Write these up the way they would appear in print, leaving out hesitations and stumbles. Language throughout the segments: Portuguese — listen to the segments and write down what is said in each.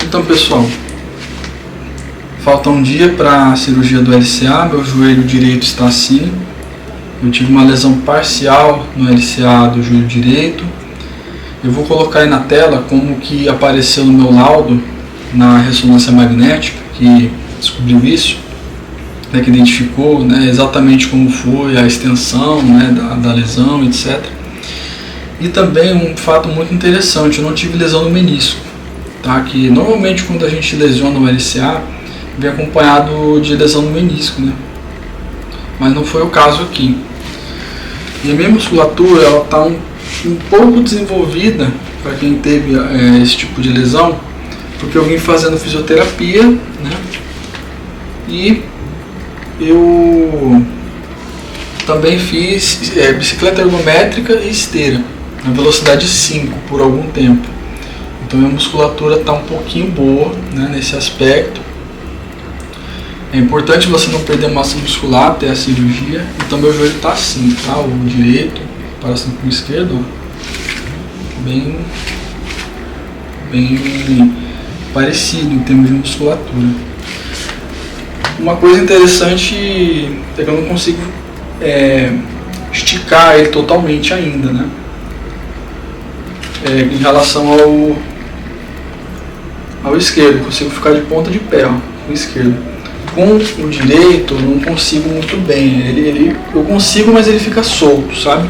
Então, pessoal, falta um dia para a cirurgia do LCA. Meu joelho direito está assim. Eu tive uma lesão parcial no LCA do joelho direito. Eu vou colocar aí na tela como que apareceu no meu laudo na ressonância magnética, que descobriu isso, né, que identificou, né, exatamente como foi a extensão, né, da lesão, etc. E também um fato muito interessante, eu não tive lesão no menisco, tá? Que normalmente quando a gente lesiona o LCA, vem acompanhado de lesão no menisco, né? Mas não foi o caso aqui. E a minha musculatura, ela está um pouco desenvolvida para quem teve esse tipo de lesão, porque eu vim fazendo fisioterapia, né? E eu também fiz bicicleta ergométrica e esteira na velocidade 5 por algum tempo. Então minha musculatura está um pouquinho boa, né, nesse aspecto. É importante você não perder massa muscular até a cirurgia. Então meu joelho está assim, tá? O direito para assim com o esquerdo, bem parecido em termos de musculatura. Uma coisa interessante é que eu não consigo esticar ele totalmente ainda, né? Em relação ao esquerdo, eu consigo ficar de ponta de pé, ó, com o esquerdo. Com o direito eu não consigo muito bem, eu consigo, mas ele fica solto, sabe?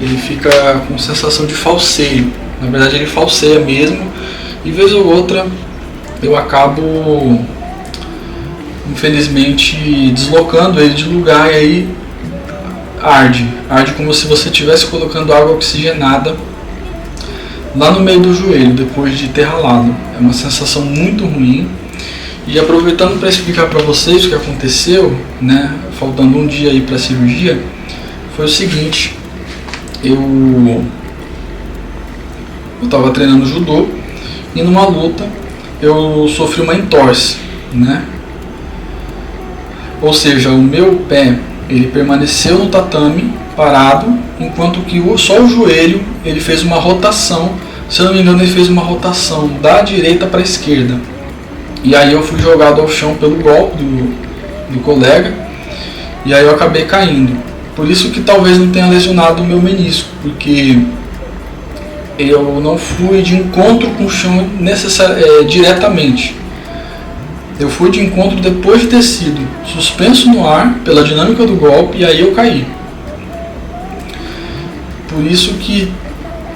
Ele fica com sensação de falseio, na verdade ele falseia mesmo, e vez ou outra eu acabo, infelizmente, deslocando ele de lugar e aí arde como se você estivesse colocando água oxigenada lá no meio do joelho depois de ter ralado. É uma sensação muito ruim. E aproveitando para explicar para vocês o que aconteceu, né, faltando um dia aí para a cirurgia, foi o seguinte: eu estava treinando judô e numa luta eu sofri uma entorse, né? Ou seja, o meu pé ele permaneceu no tatame parado, enquanto que só o joelho ele fez uma rotação. Se eu não me engano, ele fez uma rotação da direita para a esquerda. E aí eu fui jogado ao chão pelo golpe do colega, e aí eu acabei caindo. Por isso que talvez não tenha lesionado o meu menisco, porque eu não fui de encontro com o chão diretamente. Eu fui de encontro depois de ter sido suspenso no ar pela dinâmica do golpe, e aí eu caí. Por isso que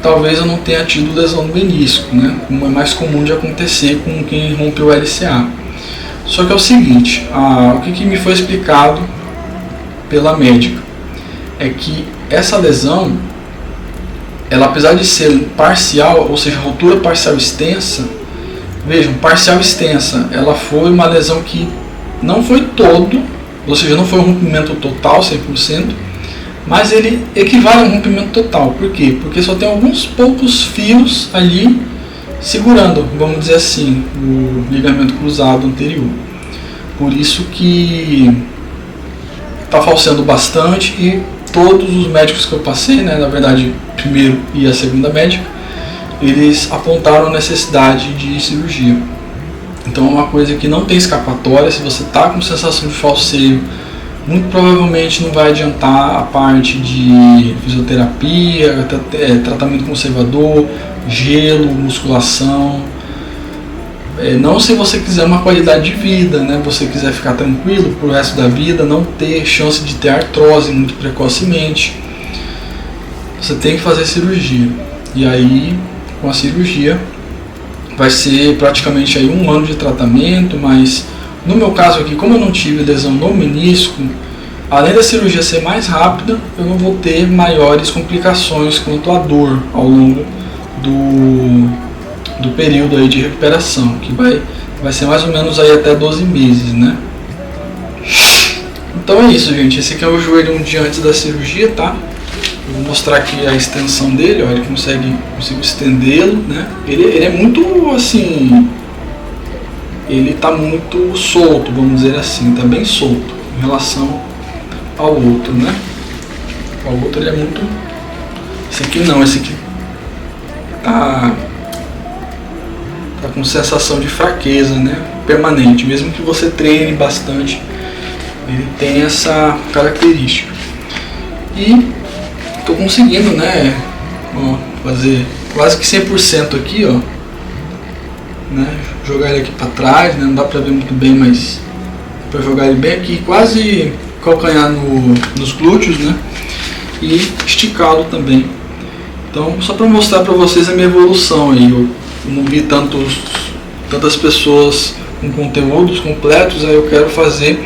talvez eu não tenha tido lesão no menisco, né? Como é mais comum de acontecer com quem rompeu o LCA. Só que é o seguinte, o que me foi explicado pela médica é que essa lesão, ela, apesar de ser parcial, ou seja, rotura parcial extensa, vejam, parcial extensa, ela foi uma lesão que não foi todo, ou seja, não foi um rompimento total, 100%, mas ele equivale a um rompimento total. Por quê? Porque só tem alguns poucos fios ali segurando, vamos dizer assim, o ligamento cruzado anterior. Por isso que está falseando bastante, e todos os médicos que eu passei, né, na verdade, primeiro e a segunda médica, eles apontaram a necessidade de cirurgia. Então é uma coisa que não tem escapatória. Se você está com sensação de falseio, muito provavelmente não vai adiantar a parte de fisioterapia, tratamento conservador, gelo, musculação. Não se você quiser uma qualidade de vida, né? Você quiser ficar tranquilo pro resto da vida, não ter chance de ter artrose muito precocemente, você tem que fazer cirurgia. E aí, com a cirurgia, vai ser praticamente aí 1 ano de tratamento, mas no meu caso aqui, como eu não tive lesão no menisco, além da cirurgia ser mais rápida, eu não vou ter maiores complicações quanto à dor ao longo do período aí de recuperação, que vai ser mais ou menos aí até 12 meses, né? Então é isso, gente. Esse aqui é o joelho um dia antes da cirurgia, tá? Eu vou mostrar aqui a extensão dele, ó. Ele consigo estendê-lo, né? Ele é muito assim, ele tá muito solto, vamos dizer assim, tá bem solto em relação ao outro, né? O outro ele é muito, esse aqui não, esse aqui tá tá com sensação de fraqueza, né, permanente, mesmo que você treine bastante, ele tem essa característica. E tô conseguindo, né, ó, fazer quase que 100% aqui, ó, né, jogar ele aqui para trás, né, não dá para ver muito bem, mas para jogar ele bem aqui, quase calcanhar nos glúteos, né, e esticá-lo também. Então, só para mostrar para vocês a minha evolução aí, eu não vi tantas pessoas com conteúdos completos, aí eu quero fazer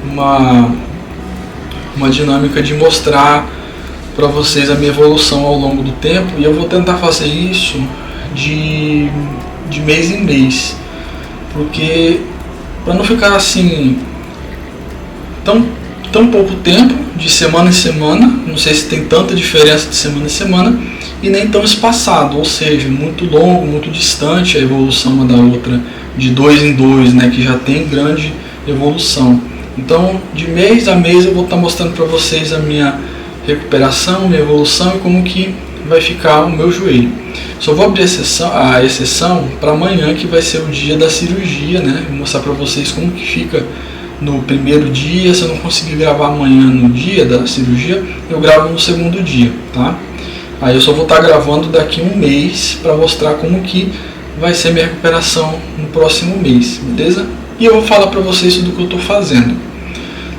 uma dinâmica de mostrar para vocês a minha evolução ao longo do tempo, e eu vou tentar fazer isso de mês em mês, porque para não ficar assim tão pouco tempo, de semana em semana, não sei se tem tanta diferença de semana em semana, e nem tão espaçado, ou seja, muito longo, muito distante a evolução uma da outra, de 2 em 2, né, que já tem grande evolução. Então, de mês a mês eu vou estar mostrando para vocês a minha recuperação, minha evolução e como que vai ficar o meu joelho. Só vou abrir a exceção para amanhã, que vai ser o dia da cirurgia, né? Vou mostrar para vocês como que fica no primeiro dia. Se eu não conseguir gravar amanhã no dia da cirurgia, eu gravo no segundo dia, tá? Aí eu só vou estar gravando daqui um mês para mostrar como que vai ser minha recuperação no próximo mês, beleza? E eu vou falar para vocês tudo o que eu estou fazendo.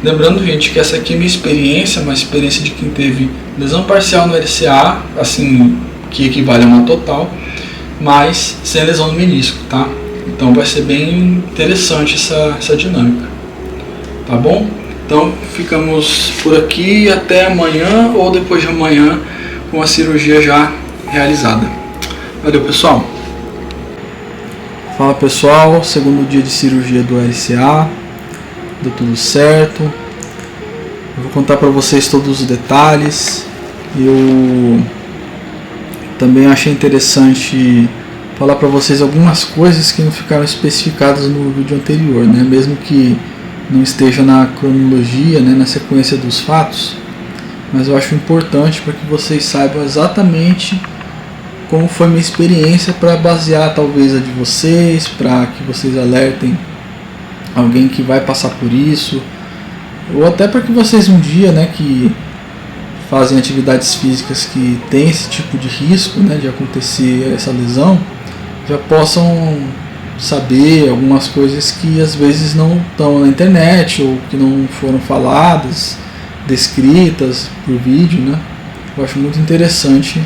Lembrando, gente, que essa aqui é minha experiência, uma experiência de quem teve lesão parcial no LCA, assim, que equivale a uma total, mas sem lesão no menisco, tá? Então vai ser bem interessante essa dinâmica, tá bom? Então ficamos por aqui, até amanhã ou depois de amanhã com a cirurgia já realizada. Valeu, pessoal! Fala, pessoal, segundo dia de cirurgia do LCA, deu tudo certo. Eu vou contar para vocês todos os detalhes. Eu também achei interessante falar para vocês algumas coisas que não ficaram especificadas no vídeo anterior, né? Mesmo que não esteja na cronologia, né, na sequência dos fatos, mas eu acho importante para que vocês saibam exatamente como foi minha experiência, para basear talvez a de vocês, para que vocês alertem alguém que vai passar por isso, ou até para que vocês um dia, né, que fazem atividades físicas que tem esse tipo de risco, né, de acontecer essa lesão, já possam saber algumas coisas que às vezes não estão na internet ou que não foram faladas, descritas por vídeo, né? Eu acho muito interessante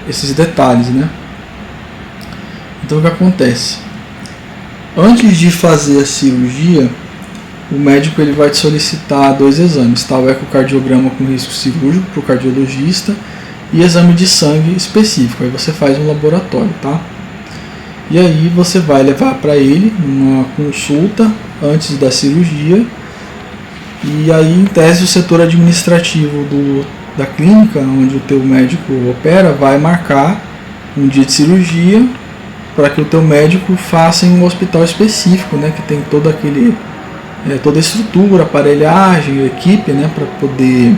esses detalhes, né? Então o que acontece? Antes de fazer a cirurgia, o médico ele vai te solicitar 2 exames, tá? O ecocardiograma com risco cirúrgico para o cardiologista e exame de sangue específico. Aí você faz um laboratório, tá? E aí você vai levar para ele uma consulta antes da cirurgia, e aí em tese o setor administrativo da clínica onde o teu médico opera vai marcar um dia de cirurgia para que o teu médico faça em um hospital específico, né, que tem toda a estrutura, aparelhagem, equipe, né, para poder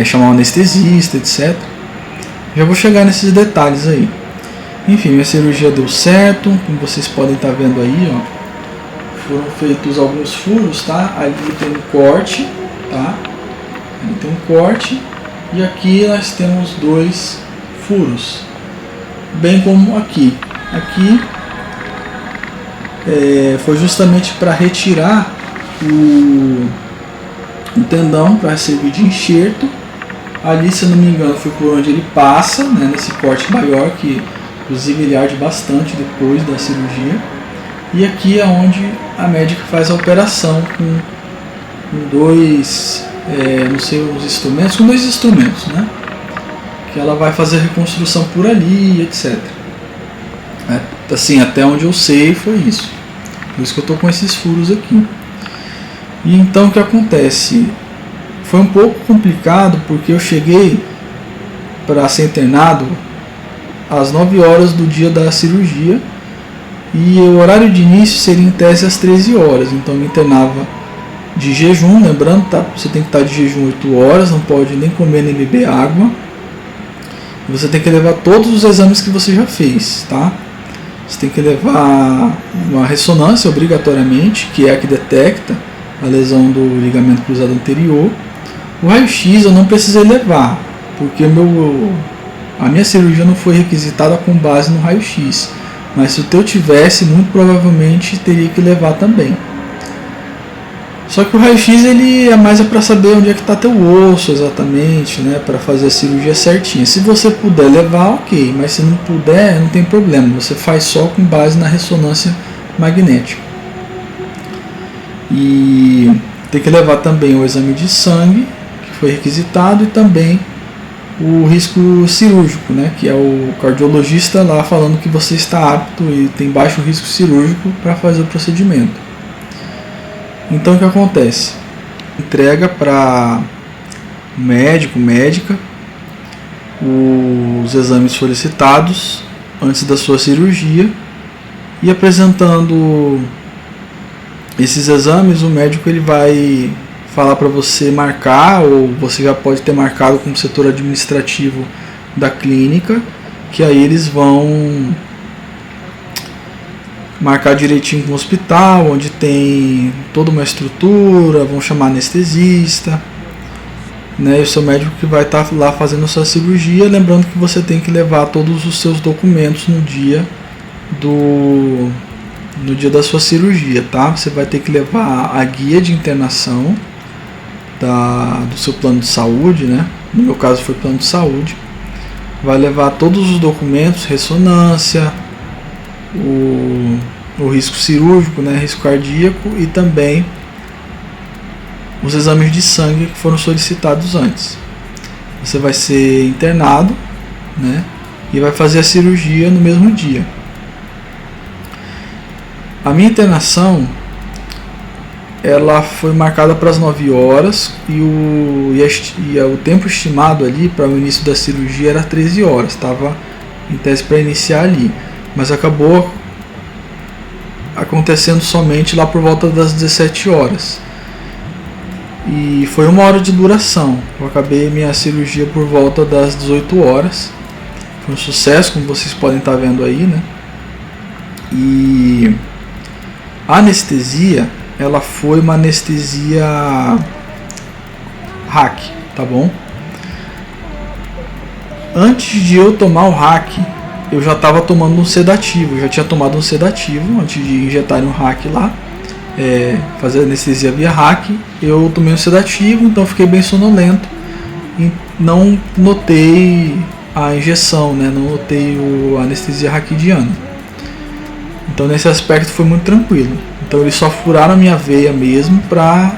chamar um anestesista, etc. Já vou chegar nesses detalhes aí. Enfim, minha cirurgia deu certo, como vocês podem estar vendo aí, ó. Foram feitos alguns furos, tá? Ali tem um corte, tá? Ali tem um corte, e aqui nós temos 2 furos, bem como aqui. Aqui foi justamente para retirar o tendão, para servir de enxerto. Ali, se eu não me engano, foi por onde ele passa, né, nesse corte maior, que inclusive ele arde bastante depois da cirurgia. E aqui é onde a médica faz a operação com 2, não sei os instrumentos, com 2 instrumentos, né? Que ela vai fazer a reconstrução por ali, etc. Assim, até onde eu sei foi isso. Por isso que eu estou com esses furos aqui. E então o que acontece? Foi um pouco complicado porque eu cheguei para ser internado às 9 horas do dia da cirurgia, e o horário de início seria em tese às 13 horas, então eu me internava de jejum, lembrando, tá? Você tem que estar de jejum 8 horas, não pode nem comer nem beber água, Você tem que levar todos os exames que você já fez, tá? Você tem que levar uma ressonância obrigatoriamente, que é a que detecta a lesão do ligamento cruzado anterior. O raio-x eu não precisei levar, porque a minha cirurgia não foi requisitada com base no raio-x. Mas se o teu tivesse, muito provavelmente teria que levar também. Só que o raio-x ele é mais para saber onde é que está teu osso exatamente, né, para fazer a cirurgia certinha. Se você puder levar, ok, mas se não puder, não tem problema. Você faz só com base na ressonância magnética. E tem que levar também o exame de sangue, que foi requisitado, e também o risco cirúrgico, né, que é o cardiologista lá falando que você está apto e tem baixo risco cirúrgico para fazer o procedimento. Então o que acontece? Entrega para o médico, médica, os exames solicitados antes da sua cirurgia, e apresentando esses exames, o médico ele vai falar para você marcar, ou você já pode ter marcado com o setor administrativo da clínica, que aí eles vão marcar direitinho com o hospital, onde tem toda uma estrutura, vão chamar anestesista, né, e o seu médico que vai estar lá fazendo a sua cirurgia. Lembrando que você tem que levar todos os seus documentos no dia da sua cirurgia, tá? Você vai ter que levar a guia de internação do seu plano de saúde, né? No meu caso foi plano de saúde. Vai levar todos os documentos, ressonância, o risco cirúrgico, né, risco cardíaco, e também os exames de sangue que foram solicitados antes. Você vai ser internado, né, e vai fazer a cirurgia no mesmo dia. A minha internação ela foi marcada para as 9 horas e o tempo estimado ali para o início da cirurgia era 13 horas, estava em tese para iniciar ali, mas acabou acontecendo somente lá por volta das 17 horas. E foi 1 hora de duração. Eu acabei minha cirurgia por volta das 18 horas. Foi um sucesso, como vocês podem estar vendo aí, né? E a anestesia, ela foi uma anestesia hack, tá bom? Antes de eu tomar o hack, eu já estava tomando um sedativo. Eu já tinha tomado um sedativo antes de injetarem um hack lá, fazer anestesia via hack. Eu tomei um sedativo, então fiquei bem sonolento e não notei a injeção, né? Não notei a anestesia raquidiana. Então nesse aspecto foi muito tranquilo. Então eles só furaram a minha veia mesmo para,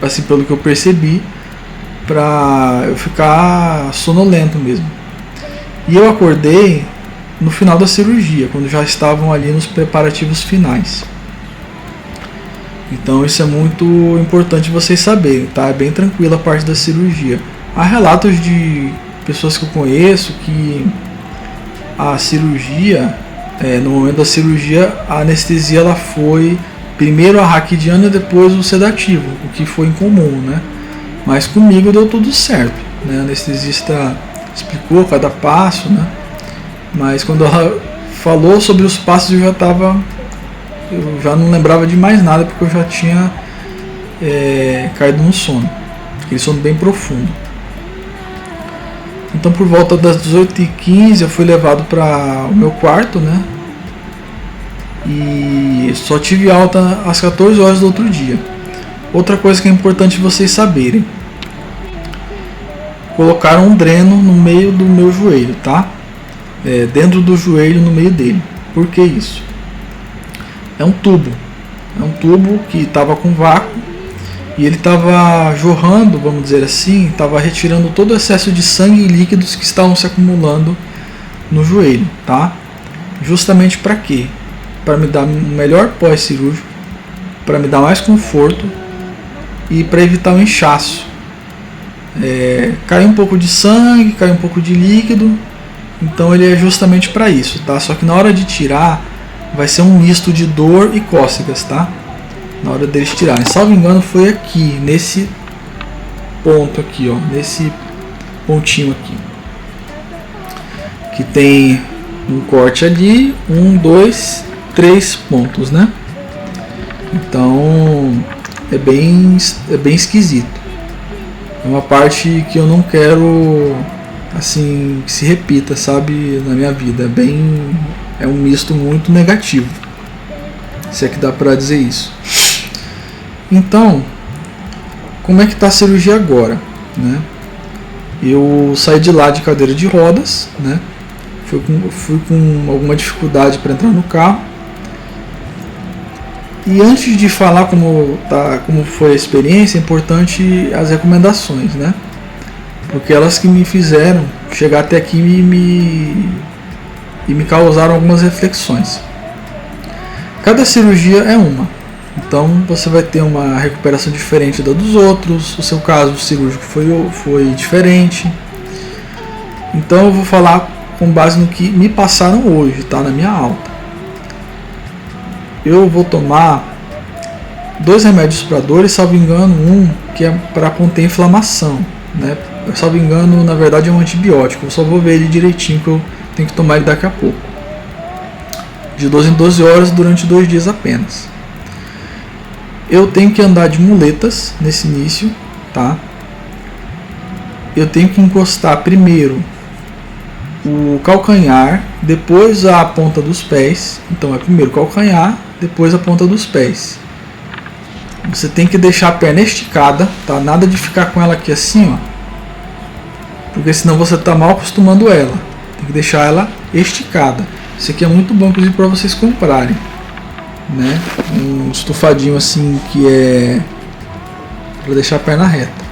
assim, pelo que eu percebi, para eu ficar sonolento mesmo. E eu acordei no final da cirurgia, quando já estavam ali nos preparativos finais. Então isso é muito importante vocês saberem, tá? É bem tranquila a parte da cirurgia. Há relatos de pessoas que eu conheço que a cirurgia, no momento da cirurgia, a anestesia ela foi primeiro a raquidiana e depois o sedativo, o que foi incomum, né? Mas comigo deu tudo certo, né? A anestesista explicou cada passo, né? Mas quando ela falou sobre os passos eu já não lembrava de mais nada, porque eu já tinha caído num sono, aquele sono bem profundo. Então por volta das 18h15 eu fui levado para o meu quarto, né? E só tive alta às 14 horas do outro dia. Outra coisa que é importante vocês saberem: colocaram um dreno no meio do meu joelho, tá? Dentro do joelho, no meio dele. Por que isso? É um tubo que estava com vácuo e ele estava jorrando, vamos dizer assim, estava retirando todo o excesso de sangue e líquidos que estavam se acumulando no joelho, tá? Justamente para quê? Para me dar um melhor pós-cirúrgico, para me dar mais conforto e para evitar o inchaço. Cai um pouco de sangue, cai um pouco de líquido, então ele é justamente para isso, tá? Só que na hora de tirar vai ser um misto de dor e cócegas, tá? Na hora deles tirarem. Salvo engano foi aqui, nesse ponto aqui, ó, nesse pontinho aqui. que tem um corte ali, 1, 2, 3 pontos, né? Então é bem esquisito. É uma parte que eu não quero assim que se repita, sabe, na minha vida. É um misto muito negativo, se é que dá pra dizer isso. Então, como é que tá a cirurgia agora, né? Eu saí de lá de cadeira de rodas, né? Fui com alguma dificuldade para entrar no carro. E antes de falar como foi a experiência, é importante as recomendações, né? Porque elas que me fizeram chegar até aqui e me causaram algumas reflexões. Cada cirurgia é uma, então você vai ter uma recuperação diferente da dos outros. O seu caso cirúrgico foi diferente. Então eu vou falar com base no que me passaram hoje, tá? Na minha alta. Eu vou tomar 2 remédios para dor e, salvo engano, um que é para conter inflamação, né? Salvo engano, na verdade é um antibiótico. Eu só vou ver ele direitinho, que eu tenho que tomar ele daqui a pouco. De 12 em 12 horas durante 2 dias apenas. Eu tenho que andar de muletas nesse início, tá? Eu tenho que encostar primeiro o calcanhar, depois a ponta dos pés. Então é primeiro o calcanhar, depois a ponta dos pés. Você tem que deixar a perna esticada, tá? Nada de ficar com ela aqui assim, ó, porque senão você está mal acostumando ela. Tem que deixar ela esticada. Isso aqui é muito bom, inclusive, para vocês comprarem, né? Um estufadinho assim que é para deixar a perna reta.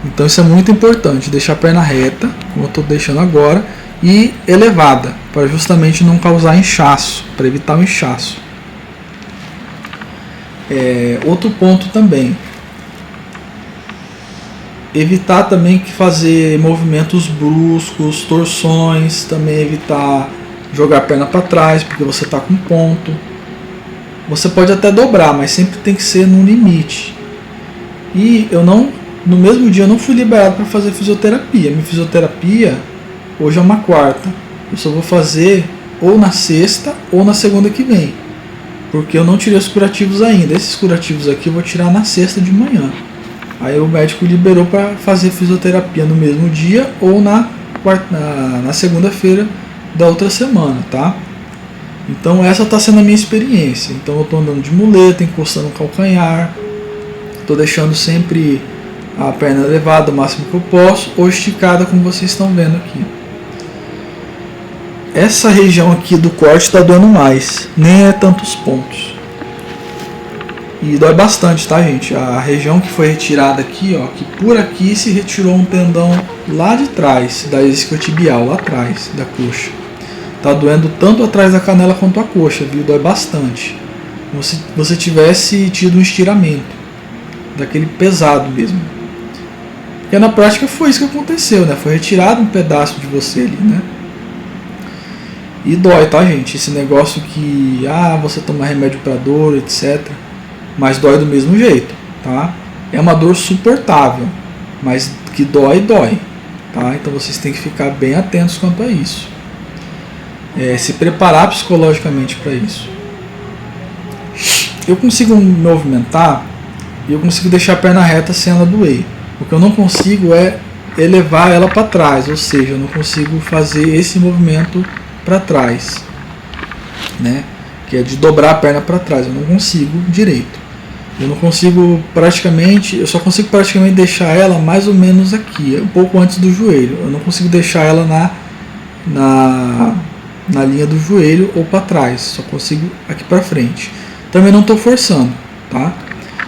Então isso é muito importante, deixar a perna reta, como eu estou deixando agora, e elevada, para justamente não causar inchaço, para evitar o inchaço. Outro ponto também, evitar também que fazer movimentos bruscos, torções, também evitar jogar a perna para trás, porque você está com ponto. Você pode até dobrar, mas sempre tem que ser no limite. E no mesmo dia eu não fui liberado para fazer fisioterapia. Minha fisioterapia hoje é uma quarta. Eu só vou fazer ou na sexta ou na segunda que vem, porque eu não tirei os curativos ainda. Esses curativos aqui eu vou tirar na sexta de manhã. Aí o médico liberou para fazer fisioterapia no mesmo dia ou na segunda-feira da outra semana, tá? Então essa está sendo a minha experiência. Então eu estou andando de muleta, encostando o calcanhar, estou deixando sempre a perna elevada o máximo que eu posso, ou esticada, como vocês estão vendo aqui. Essa região aqui do corte está doendo mais, nem é tantos pontos. E dói bastante, tá, gente? A região que foi retirada aqui, ó, que por aqui se retirou um tendão lá de trás, da isquiotibial, lá atrás da coxa. Tá doendo tanto atrás da canela quanto a coxa, viu? Dói bastante. Como se você tivesse tido um estiramento, daquele pesado mesmo. Porque na prática foi isso que aconteceu, né? Foi retirado um pedaço de você ali, né? E dói, tá, gente? Esse negócio que, você toma remédio para dor, etc. Mas dói do mesmo jeito, tá? É uma dor suportável, mas que dói, tá? Então vocês têm que ficar bem atentos quanto a isso. Se preparar psicologicamente para isso. Eu consigo me movimentar e eu consigo deixar a perna reta sem ela doer. O que eu não consigo é elevar ela para trás, ou seja, eu não consigo fazer esse movimento para trás, né? Que é de dobrar a perna para trás. Eu não consigo direito. Eu não consigo eu só consigo praticamente deixar ela mais ou menos aqui, um pouco antes do joelho. Eu não consigo deixar ela na linha do joelho ou para trás, só consigo aqui para frente. Também não estou forçando, tá?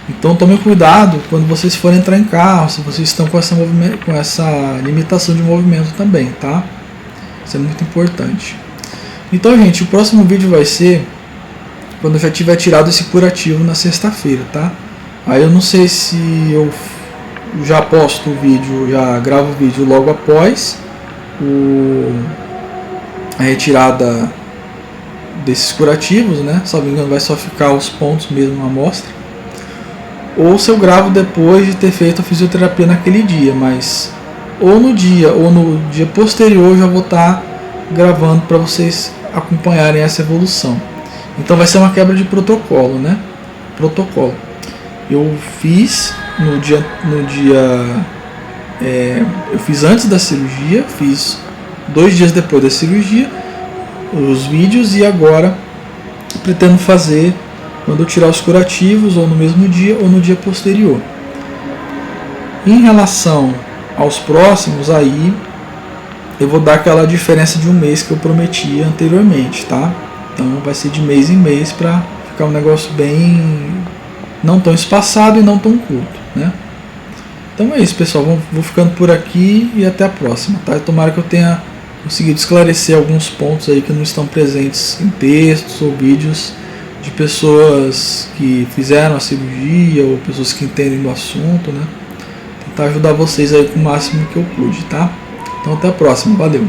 Então tomem cuidado quando vocês forem entrar em carro, se vocês estão com essa limitação de movimento também, tá? Isso é muito importante. Então, gente, o próximo vídeo vai ser quando eu já tiver tirado esse curativo na sexta-feira, tá? Aí eu não sei se eu já posto o vídeo, já gravo o vídeo logo após a retirada desses curativos, né? Se não me engano vai só ficar os pontos mesmo na amostra. Ou se eu gravo depois de ter feito a fisioterapia naquele dia, mas ou no dia posterior, eu já vou estar gravando para vocês acompanharem essa evolução. Então vai ser uma quebra de protocolo, né? Protocolo. Eu fiz eu fiz antes da cirurgia, fiz 2 dias depois da cirurgia os vídeos, e agora pretendo fazer quando eu tirar os curativos, ou no mesmo dia ou no dia posterior. Em relação aos próximos, aí eu vou dar aquela diferença de 1 mês que eu prometi anteriormente, tá? Então vai ser de mês em mês para ficar um negócio bem, não tão espaçado e não tão curto, né? Então é isso, pessoal, vou ficando por aqui e até a próxima, tá? Tomara que eu tenha conseguido esclarecer alguns pontos aí que não estão presentes em textos ou vídeos de pessoas que fizeram a cirurgia ou pessoas que entendem do assunto, né? Tentar ajudar vocês aí com o máximo que eu pude, tá? Então até a próxima, valeu!